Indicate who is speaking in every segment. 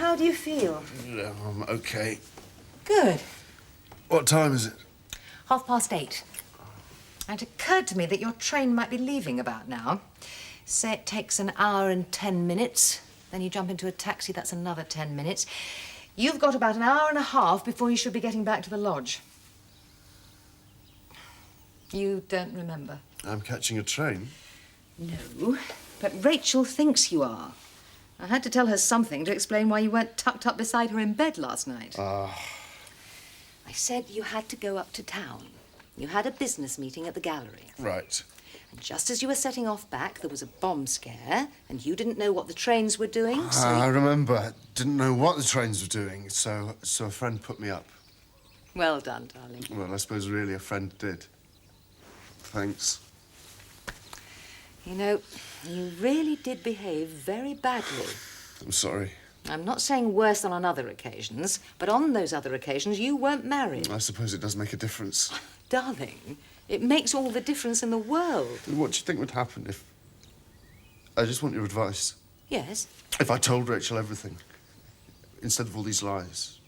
Speaker 1: how do you feel?
Speaker 2: I'm okay.
Speaker 1: Good.
Speaker 2: What time is it?
Speaker 1: 8:30. It occurred to me that your train might be leaving about now. Say it takes an hour and 10 minutes. Then you jump into a taxi, that's another 10 minutes. You've got about an hour and a half before you should be getting back to the lodge. You don't remember?
Speaker 2: I'm catching a train.
Speaker 1: No, but Rachel thinks you are. I had to tell her something to explain why you weren't tucked up beside her in bed last night. I said you had to go up to town. You had a business meeting at the gallery.
Speaker 2: Right.
Speaker 1: And just as you were setting off back, there was a bomb scare, and you didn't know what the trains were doing, so...
Speaker 2: I remember. I didn't know what the trains were doing, so a friend put me up.
Speaker 1: Well done, darling.
Speaker 2: Well, I suppose really a friend did. Thanks.
Speaker 1: You know, you really did behave very badly.
Speaker 2: I'm sorry.
Speaker 1: I'm not saying worse than on other occasions, but on those other occasions, you weren't married.
Speaker 2: I suppose it does make a difference.
Speaker 1: Darling, it makes all the difference in the world.
Speaker 2: What do you think would happen if... I just want your advice.
Speaker 1: Yes?
Speaker 2: If I told Rachel everything, instead of all these lies.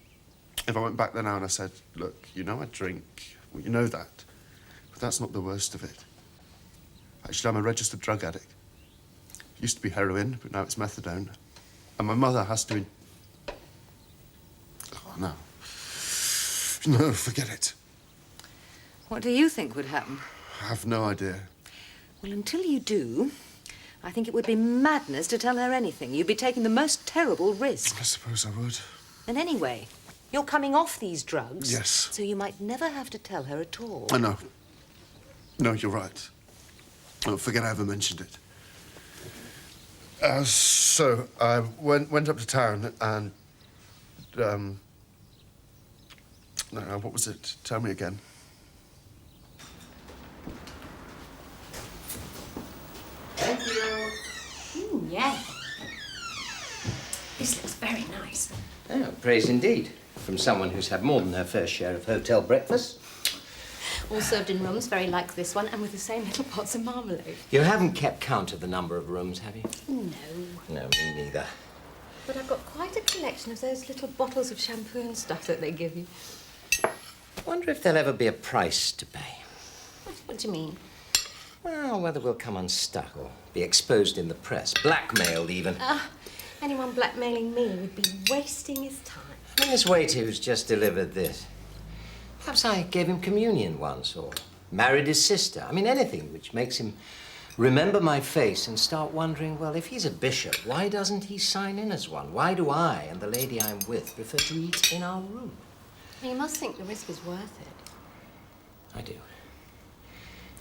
Speaker 2: If I went back there now and I said, look, you know I drink, well, you know that, but that's not the worst of it. Actually, I'm a registered drug addict. Used to be heroin, but now it's methadone. And my mother has to... Oh, no. No, forget it.
Speaker 1: What do you think would happen?
Speaker 2: I have no idea.
Speaker 1: Well, until you do, I think it would be madness to tell her anything. You'd be taking the most terrible risk.
Speaker 2: I suppose I would.
Speaker 1: And anyway, you're coming off these drugs.
Speaker 2: Yes.
Speaker 1: So you might never have to tell her at all.
Speaker 2: I know. No, you're right. Oh, forget I ever mentioned it. So I went up to town and... No, what was it? Tell me again.
Speaker 3: Thank you.
Speaker 4: Yeah. This looks very nice.
Speaker 3: Oh, praise indeed. From someone who's had more than her fair share of hotel breakfasts.
Speaker 4: All served in rooms very like this one, and with the same little pots of marmalade.
Speaker 3: You haven't kept count of the number of rooms, have you?
Speaker 4: No.
Speaker 3: No, me neither.
Speaker 4: But I've got quite a collection of those little bottles of shampoo and stuff that they give you.
Speaker 3: I wonder if there'll ever be a price to pay.
Speaker 4: What do you mean?
Speaker 3: Well, whether we'll come unstuck or be exposed in the press, blackmailed even.
Speaker 4: Anyone blackmailing me would be wasting his time.
Speaker 3: I mean, this waiter who's just delivered this. Perhaps I gave him communion once, or married his sister. I mean, anything which makes him remember my face and start wondering, well, if he's a bishop, why doesn't he sign in as one? Why do I and the lady I'm with prefer to eat in our room?
Speaker 4: You must think the risk is worth it.
Speaker 3: I do.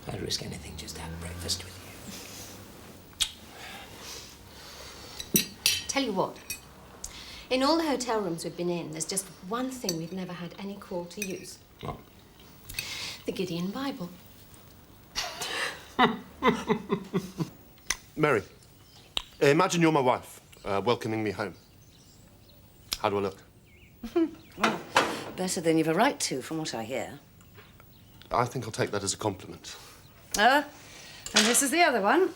Speaker 3: I'd risk anything just to have breakfast with you.
Speaker 4: Tell you what. In all the hotel rooms we've been in, there's just one thing we've never had any call to use.
Speaker 3: What?
Speaker 4: The Gideon Bible.
Speaker 2: Mary, imagine you're my wife, welcoming me home. How do I look?
Speaker 1: Well, better than you've a right to, from what I hear.
Speaker 2: I think I'll take that as a compliment.
Speaker 1: And this is the other one.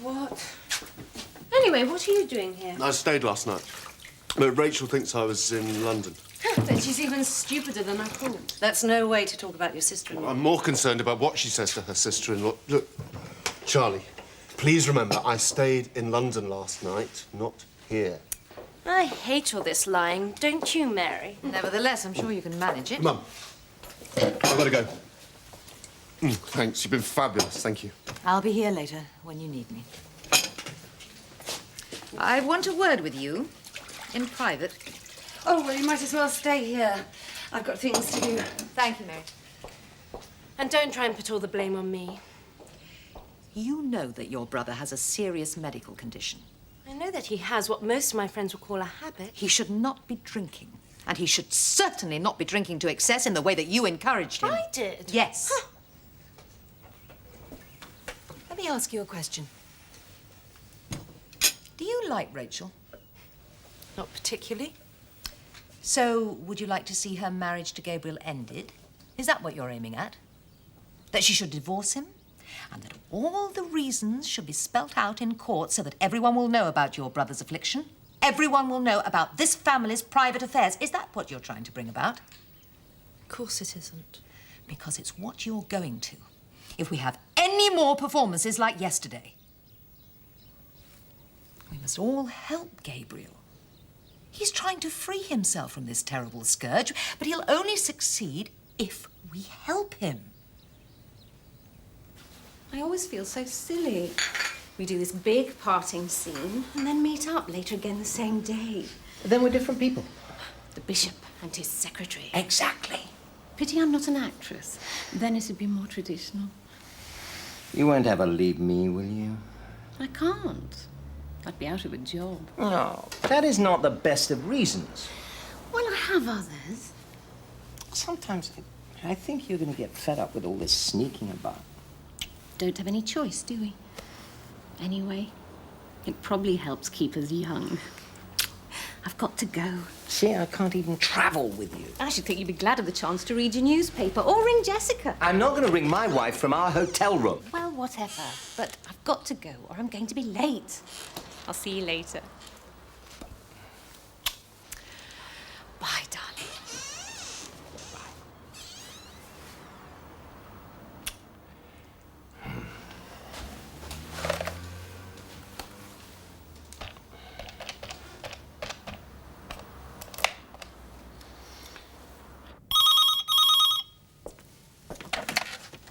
Speaker 4: What? Anyway, what are you doing here?
Speaker 2: I stayed last night, but Rachel thinks I was in London.
Speaker 4: But she's even stupider than I thought.
Speaker 1: That's no way to talk about your sister-in-law.
Speaker 2: I'm more concerned about what she says to her sister-in-law. Look, Charlie, please remember, I stayed in London last night, not here.
Speaker 5: I hate all this lying, don't you, Mary?
Speaker 1: Nevertheless, I'm sure you can manage it.
Speaker 2: Mum, I've got to go. Thanks, you've been fabulous, thank you.
Speaker 1: I'll be here later when you need me. I want a word with you, in private.
Speaker 6: Oh, well, you might as well stay here. I've got things to do.
Speaker 5: Thank you, Mary. And don't try and put all the blame on me.
Speaker 1: You know that your brother has a serious medical condition.
Speaker 5: I know that he has what most of my friends would call a habit.
Speaker 1: He should not be drinking. And he should certainly not be drinking to excess in the way that you encouraged him.
Speaker 5: I did?
Speaker 1: Yes. Huh. Let me ask you a question. Do you like Rachel?
Speaker 5: Not particularly.
Speaker 1: So, would you like to see her marriage to Gabriel ended? Is that what you're aiming at? That she should divorce him? And that all the reasons should be spelt out in court so that everyone will know about your brother's affliction? everyone will know about this family's private affairs. Is that what you're trying to bring about?
Speaker 5: Of course it isn't.
Speaker 1: Because it's what you're going to. If we have any more performances like yesterday. We must all help Gabriel. He's trying to free himself from this terrible scourge, but he'll only succeed if we help him.
Speaker 4: I always feel so silly. We do this big parting scene and then meet up later again the same day.
Speaker 3: Then we're different people.
Speaker 4: The bishop and his secretary.
Speaker 3: Exactly.
Speaker 4: Pity I'm not an actress. Then it'd be more traditional.
Speaker 3: You won't ever leave me, will you?
Speaker 4: I can't. I'd be out of a job.
Speaker 3: No, that is not the best of reasons.
Speaker 4: Well, I have others.
Speaker 3: Sometimes I think you're going to get fed up with all this sneaking about.
Speaker 4: Don't have any choice, do we? Anyway, it probably helps keep us young. I've got to go.
Speaker 3: See, I can't even travel with you.
Speaker 4: I should think you'd be glad of the chance to read your newspaper or ring Jessica.
Speaker 3: I'm not going to ring my wife from our hotel room.
Speaker 4: Well, whatever. But I've got to go or I'm going to be late. I'll see you later. Bye, darling.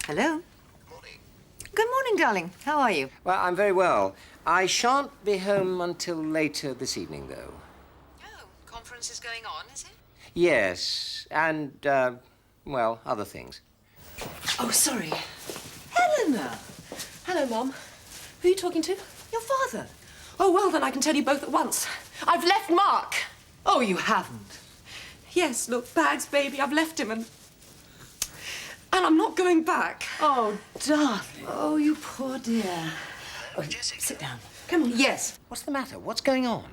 Speaker 1: Hello? Good morning, darling. How are you?
Speaker 3: Well, I'm very well. I shan't be home until later this evening, though.
Speaker 1: Oh, conference is going on, is it?
Speaker 3: Yes, and, well, other things.
Speaker 5: Oh, sorry. Helena! Hello, Mom. Who are you talking to? Your father. Oh, well, then I can tell you both at once. I've left Mark.
Speaker 1: Oh, you haven't.
Speaker 5: Yes, look, bags, baby, I've left him and I'm not going back.
Speaker 1: Oh, darling. Oh, you poor dear.
Speaker 3: Oh, Jessica.
Speaker 1: Sit down. Come on. Yes.
Speaker 3: What's the matter? What's going on?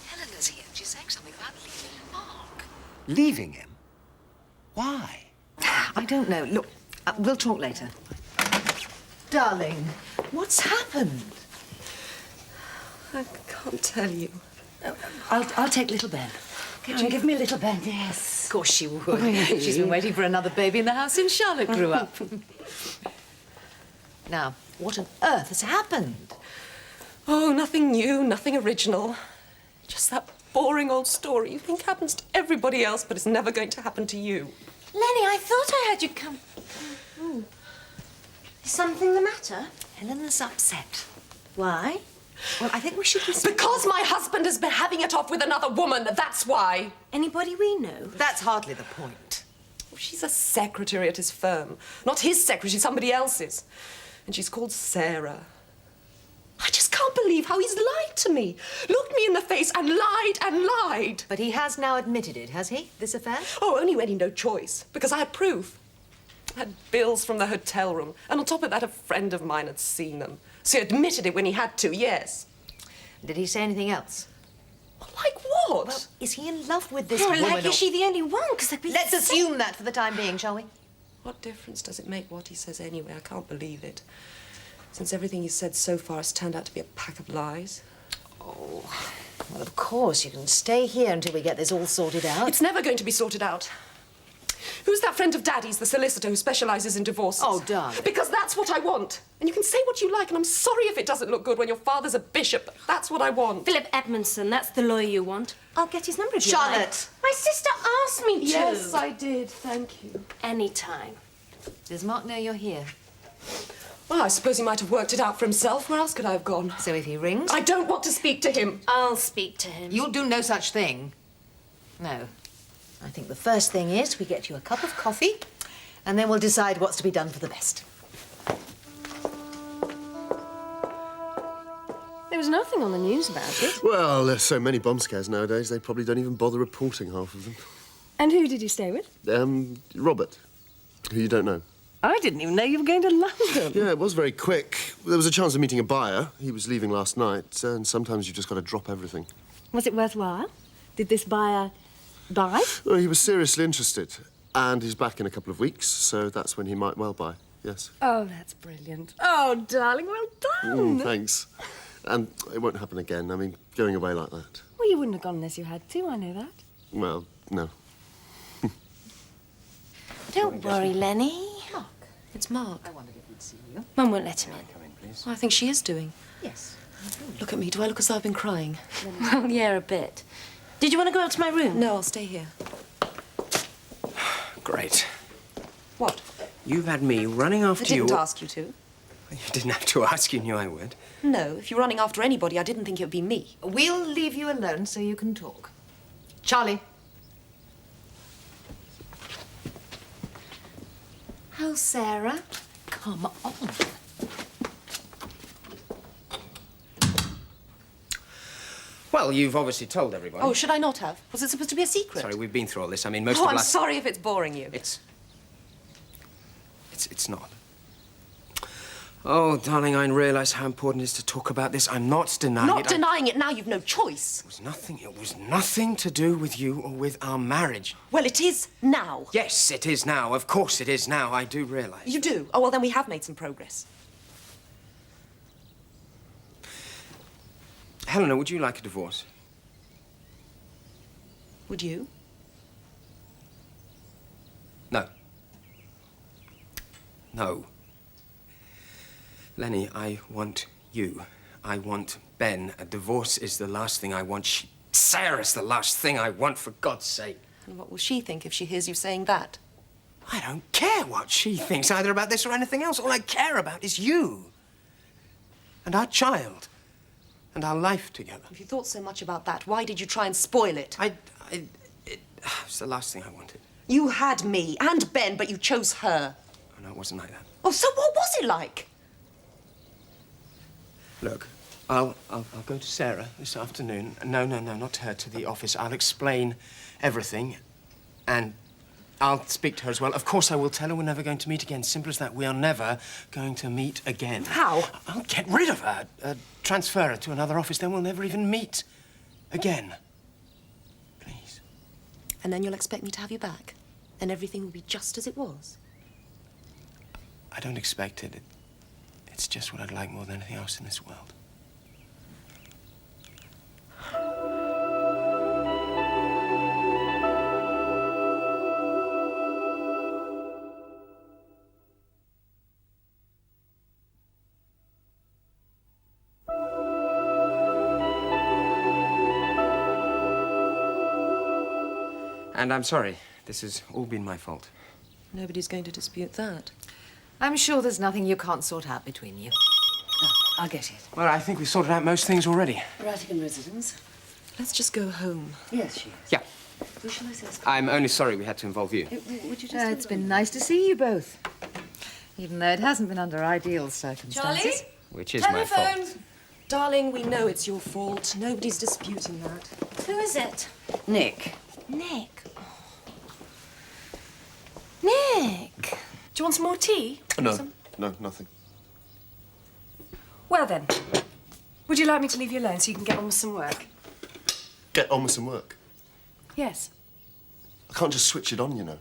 Speaker 1: Helena's here. She's saying something about leaving Mark.
Speaker 3: Leaving him? Why?
Speaker 1: I don't know. Look, we'll talk later. Darling, what's happened?
Speaker 5: I can't tell you.
Speaker 1: I'll take little Ben. Could you give me a little Ben? Yes. Of course she would. She's been waiting for another baby in the house since Charlotte grew up. Now, what on earth has happened?
Speaker 5: Oh, nothing new, nothing original. Just that boring old story you think happens to everybody else, but it's never going to happen to you.
Speaker 4: Lenny, I thought I heard you come. Is something the matter?
Speaker 1: Helena's upset.
Speaker 4: Why?
Speaker 1: Well, I think we should be...
Speaker 5: Because my husband has been having it off with another woman, that's why.
Speaker 4: Anybody we know?
Speaker 1: That's hardly the point.
Speaker 5: She's a secretary at his firm. Not his secretary, somebody else's. And she's called Sarah. I just can't believe how he's lied to me. Looked me in the face and lied.
Speaker 1: But he has now admitted it, has he, this affair?
Speaker 5: Oh, only when he had no choice, because I had proof. I had bills from the hotel room, and on top of that, a friend of mine had seen them. So he admitted it when he had to, yes.
Speaker 1: Did he say anything else?
Speaker 5: Like what?
Speaker 1: Well, is he in love with this
Speaker 4: Oh,
Speaker 1: woman?
Speaker 4: like, is she the only one? Because
Speaker 1: Let's assume that for the time being, shall we?
Speaker 5: What difference does it make what he says anyway? I can't believe it. Since everything he's said so far has turned out to be a pack of lies.
Speaker 1: Oh, well, of course, you can stay here until we get this all sorted out.
Speaker 5: It's never going to be sorted out. Who's that friend of Daddy's, the solicitor who specialises in divorces?
Speaker 1: Oh, darling.
Speaker 5: Because that's what I want. And you can say what you like, and I'm sorry if it doesn't look good when your father's a bishop, but that's what I want.
Speaker 4: Philip Edmondson, that's the lawyer you want. I'll get his number if you like.
Speaker 1: Charlotte!
Speaker 4: My sister asked me to.
Speaker 5: Yes, I did. Thank you.
Speaker 4: Anytime.
Speaker 1: Does Mark know you're here?
Speaker 5: Well, I suppose he might have worked it out for himself. Where else could I have gone?
Speaker 1: So if he rings...
Speaker 5: I don't want to speak to him.
Speaker 4: I'll speak to him.
Speaker 1: You'll do no such thing. No. I think the first thing is we get you a cup of coffee, and then we'll decide what's to be done for the best.
Speaker 4: There was nothing on the news about it.
Speaker 2: Well, there's so many bomb scares nowadays, they probably don't even bother reporting half of them.
Speaker 6: And who did you stay with?
Speaker 2: Robert, who you don't know.
Speaker 6: I didn't even know you were going to London.
Speaker 2: Yeah, it was very quick. There was a chance of meeting a buyer. He was leaving last night, and sometimes you've just got to drop everything.
Speaker 6: Was it worthwhile? Did this buyer buy?
Speaker 2: Well, he was seriously interested, and he's back in a couple of weeks, so that's when he might well buy, yes.
Speaker 6: Oh, that's brilliant. Oh, darling, well done.
Speaker 2: Thanks. And it won't happen again. I mean, going away like that.
Speaker 6: Well, Well, you wouldn't have gone unless you had to, I know that.
Speaker 2: Well, no.
Speaker 7: Don't worry, Lenny.
Speaker 5: Mark. It's Mark.
Speaker 1: I wondered if he'd see you.
Speaker 7: Mum won't let him in.
Speaker 3: Come in, please.
Speaker 5: Well, I think she is doing.
Speaker 1: Yes.
Speaker 5: Look at me. Do I look as though I've been crying?
Speaker 7: Well, yeah, a bit. Did you want to go up to my room?
Speaker 5: No, I'll stay here.
Speaker 8: Great.
Speaker 5: What?
Speaker 8: You've had me running
Speaker 5: I
Speaker 8: after you.
Speaker 5: didn't ask you to.
Speaker 8: You didn't have to ask. You knew I would.
Speaker 5: No, if you're running after anybody, I didn't think it would be me.
Speaker 1: We'll leave you alone so you can talk. Charlie.
Speaker 7: How's Sarah?
Speaker 1: Come on.
Speaker 8: Well, you've obviously told everybody.
Speaker 5: Oh, should I not have? Was it supposed to be a secret?
Speaker 8: Sorry, we've been through all this. I mean, most
Speaker 5: Oh,
Speaker 8: of
Speaker 5: I'm
Speaker 8: last...
Speaker 5: sorry if it's boring you.
Speaker 8: It's not. Oh, darling, I realise how important it is to talk about this. I'm not denying it.
Speaker 5: Not denying it now, you've no choice.
Speaker 8: It was nothing to do with you or with our marriage.
Speaker 5: Well, it is now.
Speaker 8: Yes, it is now. Of course it is now. I do realise.
Speaker 5: You do? Oh, well, then we have made some progress.
Speaker 8: Helena, would you like a divorce?
Speaker 5: Would you?
Speaker 8: No. No. Lenny, I want you. I want Ben. A divorce is the last thing I want. Sarah's the last thing I want, for God's sake.
Speaker 5: And what will she think if she hears you saying that?
Speaker 8: I don't care what she thinks, either about this or anything else. All I care about is you. And our child. And our life together.
Speaker 5: If you thought so much about that, why did you try and spoil it?
Speaker 8: It was the last thing I wanted.
Speaker 5: You had me and Ben, but you chose her.
Speaker 8: Oh, no, it wasn't like that.
Speaker 5: Oh, so what was it like?
Speaker 8: Look, I'll go to Sarah this afternoon. No, not to her, to the office. I'll explain everything, and I'll speak to her as well. Of course I will tell her we're never going to meet again. Simple as that. We are never going to meet again.
Speaker 5: How?
Speaker 8: I'll get rid of her. Transfer her to another office. Then we'll never even meet again. Please.
Speaker 5: And then you'll expect me to have you back? And everything will be just as it was?
Speaker 8: I don't expect it. It's just what I'd like more than anything else in this world. And I'm sorry. This has all been my fault.
Speaker 5: Nobody's going to dispute that.
Speaker 1: I'm sure there's nothing you can't sort out between you.
Speaker 6: Oh, I'll get it.
Speaker 8: Well, I think we've sorted out most things already.
Speaker 6: Ratigan residence.
Speaker 5: Let's just go home.
Speaker 6: Yes, she is.
Speaker 8: Yeah.
Speaker 6: Who shall I say?
Speaker 8: I'm only sorry we had to involve you.
Speaker 6: Would you just...
Speaker 1: It's been nice to see you both. Even though it hasn't been under ideal circumstances.
Speaker 8: Which is my fault.
Speaker 5: Darling, we know it's your fault. Nobody's disputing that.
Speaker 7: Who is it?
Speaker 6: Nick.
Speaker 7: Nick. Nick.
Speaker 6: Do you want some more tea?
Speaker 2: No, nothing.
Speaker 6: Well then, would you like me to leave you alone so you can get on with some work?
Speaker 2: Get on with some work.
Speaker 6: Yes.
Speaker 2: I can't just switch it on, you know.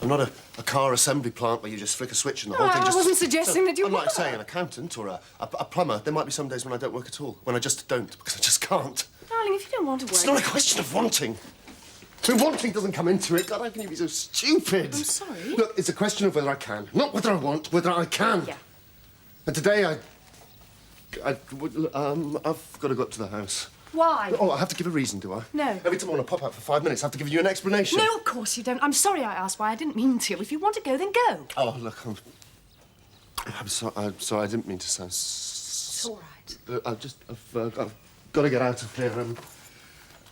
Speaker 2: I'm not a car assembly plant where you just flick a switch and the
Speaker 6: No,
Speaker 2: whole thing
Speaker 6: I
Speaker 2: just...
Speaker 6: wasn't suggesting that you
Speaker 2: I'm like,
Speaker 6: were.
Speaker 2: say, an accountant or a plumber. There might be some days when I don't work at all, when I just don't, because I just can't.
Speaker 6: Darling, if you don't want to work...
Speaker 2: It's not a question of wanting. I mean, wanting doesn't come into it. God, how can you be so stupid?
Speaker 5: I'm sorry.
Speaker 2: Look, it's a question of whether I can. Not whether I want, whether I can.
Speaker 6: Yeah.
Speaker 2: And today I've got to go up to the house.
Speaker 6: Why?
Speaker 2: Oh, I have to give a reason, do I?
Speaker 6: No.
Speaker 2: Every time I want to pop out for 5 minutes, I have to give you an explanation.
Speaker 6: No, of course you don't. I'm sorry I asked why. I didn't mean to. If you want to go, then go.
Speaker 2: Oh, look, I'm sorry. I didn't mean to sound...
Speaker 6: It's all right.
Speaker 2: I've got to get out of here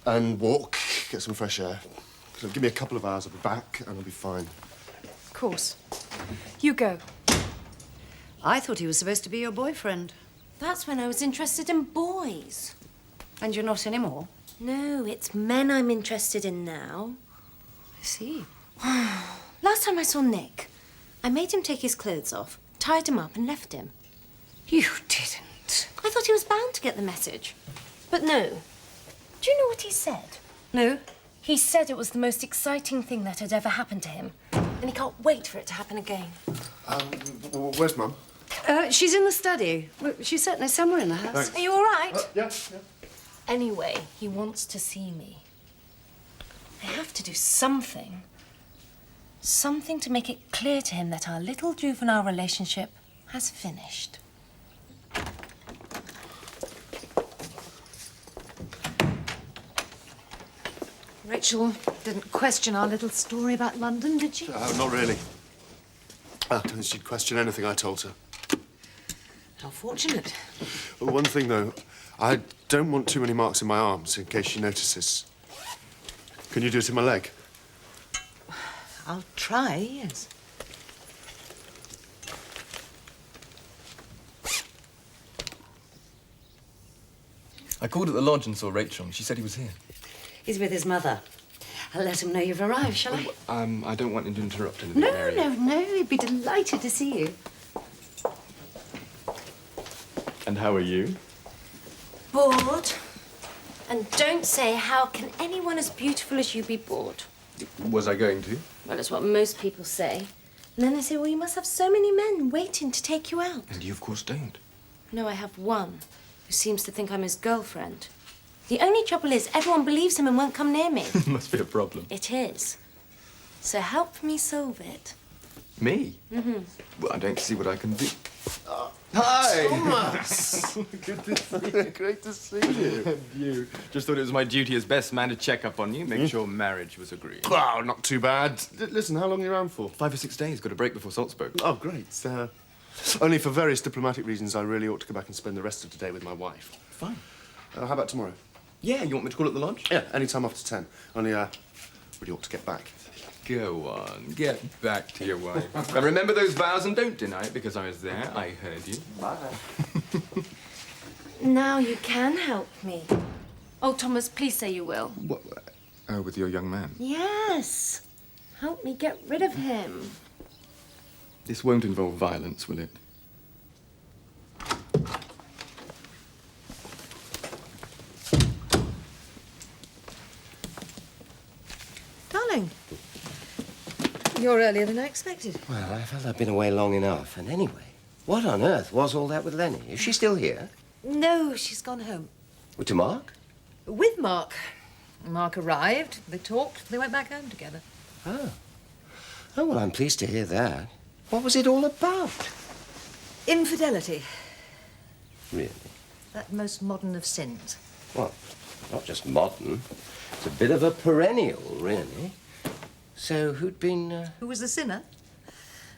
Speaker 2: and walk, get some fresh air. So give me a couple of hours, I'll be back and I'll be fine.
Speaker 6: Of course. You go.
Speaker 1: I thought he was supposed to be your boyfriend.
Speaker 7: That's when I was interested in boys.
Speaker 1: And you're not anymore?
Speaker 7: No, it's men I'm interested in now.
Speaker 1: I see.
Speaker 7: Last time I saw Nick, I made him take his clothes off, tied him up and left him.
Speaker 1: You didn't.
Speaker 7: I thought he was bound to get the message. But no. Do you know what he said?
Speaker 1: No.
Speaker 7: He said it was the most exciting thing that had ever happened to him. And he can't wait for it to happen again.
Speaker 2: Where's Mum?
Speaker 6: She's in the study. Well, she's certainly somewhere in the house.
Speaker 2: Thanks.
Speaker 7: Are you all right?
Speaker 2: Yeah.
Speaker 7: Anyway, he wants to see me. I have to do something. Something to make it clear to him that our little juvenile relationship has finished.
Speaker 1: Rachel didn't question our little story about London, did she?
Speaker 2: Not really. I don't think she'd question anything I told her.
Speaker 1: How fortunate.
Speaker 2: But one thing, though, I don't want too many marks in my arms in case she notices. Can you do it in my leg?
Speaker 1: I'll try, yes.
Speaker 9: I called at the lodge and saw Rachel, and she said he was here.
Speaker 6: He's with his mother. I'll let him know you've arrived, shall I?
Speaker 9: I don't want him to interrupt anything,
Speaker 1: No,
Speaker 9: Mary.
Speaker 1: no, he'd be delighted to see you.
Speaker 9: And how are you?
Speaker 7: Bored. And don't say, how can anyone as beautiful as you be bored?
Speaker 9: Was I going to?
Speaker 7: Well, that's what most people say. And then they say, well, you must have so many men waiting to take you out.
Speaker 9: And you, of course, don't.
Speaker 7: No, I have one who seems to think I'm his girlfriend. The only trouble is everyone believes him and won't come near me.
Speaker 9: Must be a problem.
Speaker 7: It is. So help me solve it.
Speaker 9: Me? Mm-hmm. Well, I don't see what I can do. Hi!
Speaker 2: Thomas!
Speaker 9: Good to see you.
Speaker 2: Great to see you.
Speaker 9: And you. Just thought it was my duty as best man to check up on you, make sure marriage was agreed.
Speaker 2: Wow, not too bad. Listen, how long are you around for?
Speaker 9: 5 or 6 days. Got a break before Salzburg.
Speaker 2: Oh, great. Only for various diplomatic reasons, I really ought to go back and spend the rest of the day with my wife.
Speaker 9: Fine.
Speaker 2: How about tomorrow?
Speaker 9: Yeah, you want me to call at the lodge?
Speaker 2: Yeah, any time after 10. Only, really ought to get back.
Speaker 9: Go on, get back to your wife. And remember those vows and don't deny it, because I was there. I heard you.
Speaker 2: Bye.
Speaker 7: Now you can help me. Oh, Thomas, please say you will.
Speaker 9: What? With your young man?
Speaker 7: Yes. Help me get rid of him.
Speaker 9: This won't involve violence, will it?
Speaker 1: Darling, you're earlier than I expected.
Speaker 3: Well, I felt I'd been away long enough. And anyway, what on earth was all that with Lenny? Is she still here?
Speaker 1: No, she's gone home.
Speaker 3: To Mark?
Speaker 1: With Mark. Mark arrived, they talked, they went back home together.
Speaker 3: Oh. Oh, well, I'm pleased to hear that. What was it all about?
Speaker 1: Infidelity.
Speaker 3: Really?
Speaker 1: That most modern of sins.
Speaker 3: Well, not just modern. It's a bit of a perennial, really. So who'd been,
Speaker 1: Who was the sinner?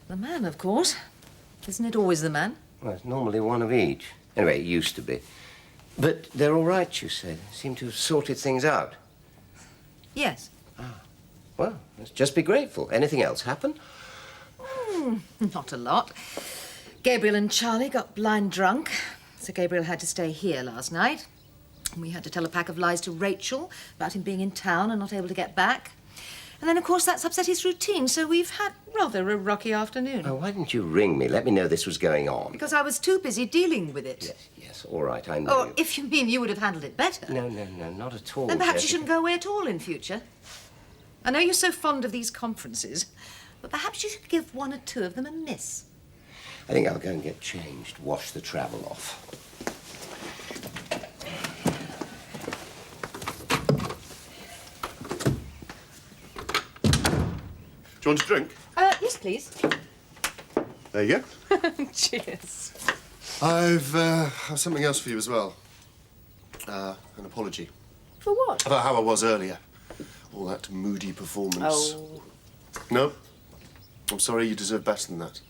Speaker 1: The man, of course. Isn't it always the man?
Speaker 3: Well, it's normally one of each. Anyway, it used to be. But they're all right, you said. Seem to have sorted things out.
Speaker 1: Yes.
Speaker 3: Well, let's just be grateful. Anything else happen?
Speaker 1: Not a lot. Gabriel and Charlie got blind drunk, so Gabriel had to stay here last night. And we had to tell a pack of lies to Rachel about him being in town and not able to get back. And then, of course, that's upset his routine, so we've had rather a rocky afternoon.
Speaker 3: Oh, why didn't you ring me? Let me know this was going on.
Speaker 1: Because I was too busy dealing with it.
Speaker 3: Yes, all right, I know.
Speaker 1: Or if you mean you would have handled it better.
Speaker 3: No, not at all.
Speaker 1: Then perhaps you
Speaker 3: Jessica.
Speaker 1: shouldn't go away at all in future. I know you're so fond of these conferences, but perhaps you should give one or two of them a miss.
Speaker 3: I think I'll go and get changed, wash the travel off.
Speaker 2: Do you want a drink?
Speaker 1: Yes, please.
Speaker 2: There you go.
Speaker 1: Cheers.
Speaker 2: I've something else for you as well. An apology.
Speaker 1: For what?
Speaker 2: About how I was earlier. All that moody performance.
Speaker 1: Oh.
Speaker 2: No. I'm sorry, you deserve better than that.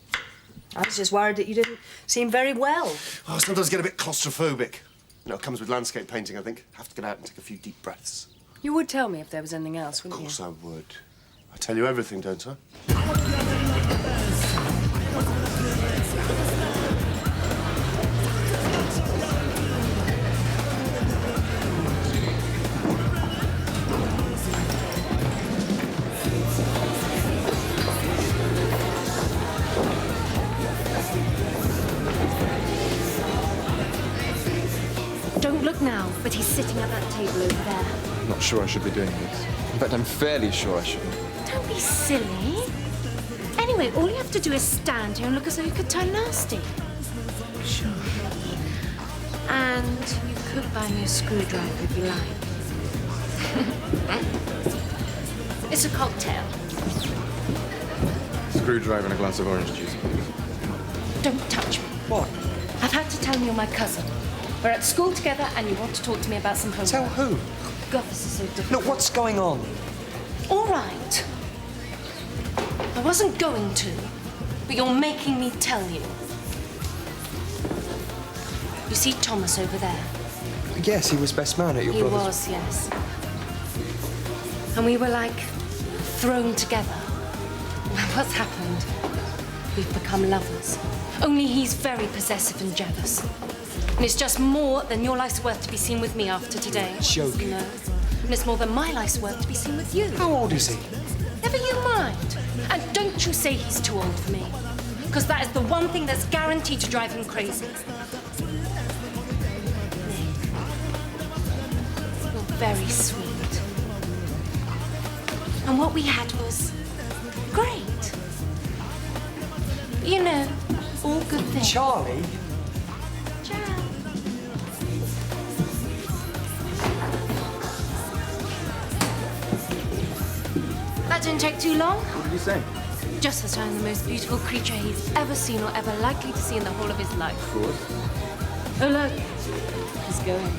Speaker 6: I was just worried that you didn't seem very well.
Speaker 2: Oh, I sometimes get a bit claustrophobic. You know, it comes with landscape painting, I think. Have to get out and take a few deep breaths.
Speaker 6: You would tell me if there was anything else,
Speaker 2: Of
Speaker 6: wouldn't
Speaker 2: course
Speaker 6: you?
Speaker 2: I would. I tell you everything, don't I?
Speaker 7: Don't look now, but he's sitting at that table over there.
Speaker 9: I'm not sure I should be doing this. In fact, I'm fairly sure I shouldn't.
Speaker 7: Don't be silly. Anyway, all you have to do is stand here and look as though you could turn nasty.
Speaker 9: Sure.
Speaker 7: And you could buy me a screwdriver if you like. It's a cocktail.
Speaker 9: Screwdriver and a glass of orange juice.
Speaker 7: Don't touch me.
Speaker 8: What?
Speaker 7: I've had to tell you you're my cousin. We're at school together and you want to talk to me about some homework.
Speaker 8: Tell who?
Speaker 7: God, this is so difficult.
Speaker 8: Look, what's going on?
Speaker 7: All right. I wasn't going to, but you're making me tell you. You see Thomas over there?
Speaker 8: Yes, he was best man at your
Speaker 7: He
Speaker 8: brother's.
Speaker 7: was, yes. And we were like thrown together. Well, what's happened? We've become lovers. Only he's very possessive and jealous. And it's just more than your life's worth to be seen with me after today.
Speaker 8: Joking.
Speaker 7: No. And it's more than my life's worth to be seen with you.
Speaker 8: How old is he?
Speaker 7: Never you mind. And don't you say he's too old for me. Because that is the one thing that's guaranteed to drive him crazy. You're very sweet. And what we had was great. You know, all good things.
Speaker 8: Charlie?
Speaker 7: Ciao. That didn't take too long.
Speaker 9: What did you say?
Speaker 7: Just that I'm the most beautiful creature he's ever seen or ever likely to see in the whole of his life.
Speaker 9: Of course.
Speaker 7: Oh, look. He's going.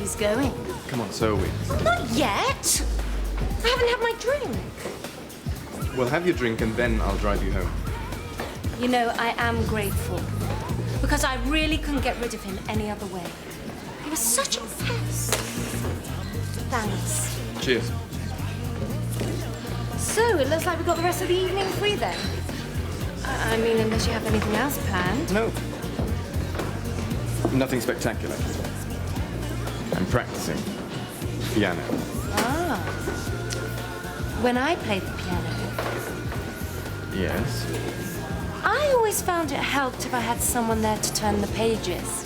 Speaker 7: He's going.
Speaker 9: Come on, so are we.
Speaker 7: Not yet. I haven't had my drink.
Speaker 9: Well, have your drink and then I'll drive you home.
Speaker 7: You know, I am grateful. Because I really couldn't get rid of him any other way. He was such a pest. Thanks.
Speaker 9: Cheers.
Speaker 7: So, it looks like we've got the rest of the evening free then. I mean, unless you have anything else planned.
Speaker 9: No. Nothing spectacular. I'm practicing piano.
Speaker 7: Ah. When I played the piano,
Speaker 9: Yes.
Speaker 7: I always found it helped if I had someone there to turn the pages.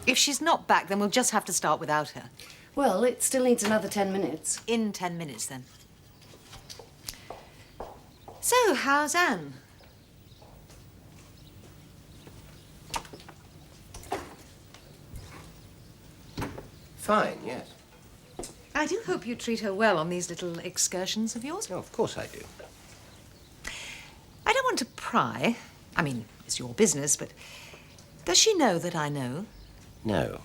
Speaker 1: If she's not back, then we'll just have to start without her.
Speaker 6: Well, it still needs another 10 minutes.
Speaker 1: In 10 minutes, then. So, how's Anne?
Speaker 3: Fine, yes.
Speaker 1: I do hope you treat her well on these little excursions of yours.
Speaker 3: Oh, of course I do.
Speaker 1: I don't want to pry. I mean, it's your business, but does she know that I know?
Speaker 3: No.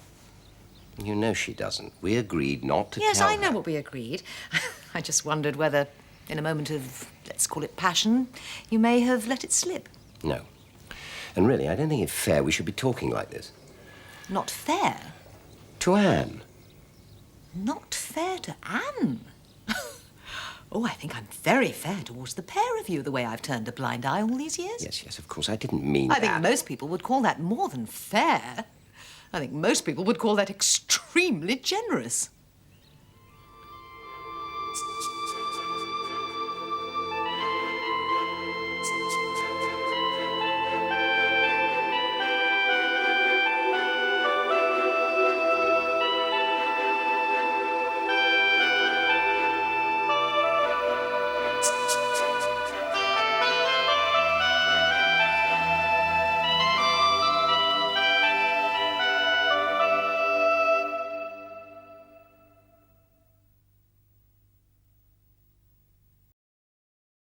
Speaker 3: You know she doesn't. We agreed not to
Speaker 1: Yes,
Speaker 3: tell
Speaker 1: I know
Speaker 3: her.
Speaker 1: what we agreed. I just wondered whether, in a moment of, let's call it passion, you may have let it slip.
Speaker 3: No. And really, I don't think it's fair we should be talking like this.
Speaker 1: Not fair.
Speaker 3: To Anne.
Speaker 1: Not fair to Anne. Oh, I think I'm very fair towards the pair of you, the way I've turned a blind eye all these years.
Speaker 3: Yes, yes, of course. I didn't mean
Speaker 1: I
Speaker 3: that.
Speaker 1: think most people would call that more than fair. I think most people would call that extremely generous.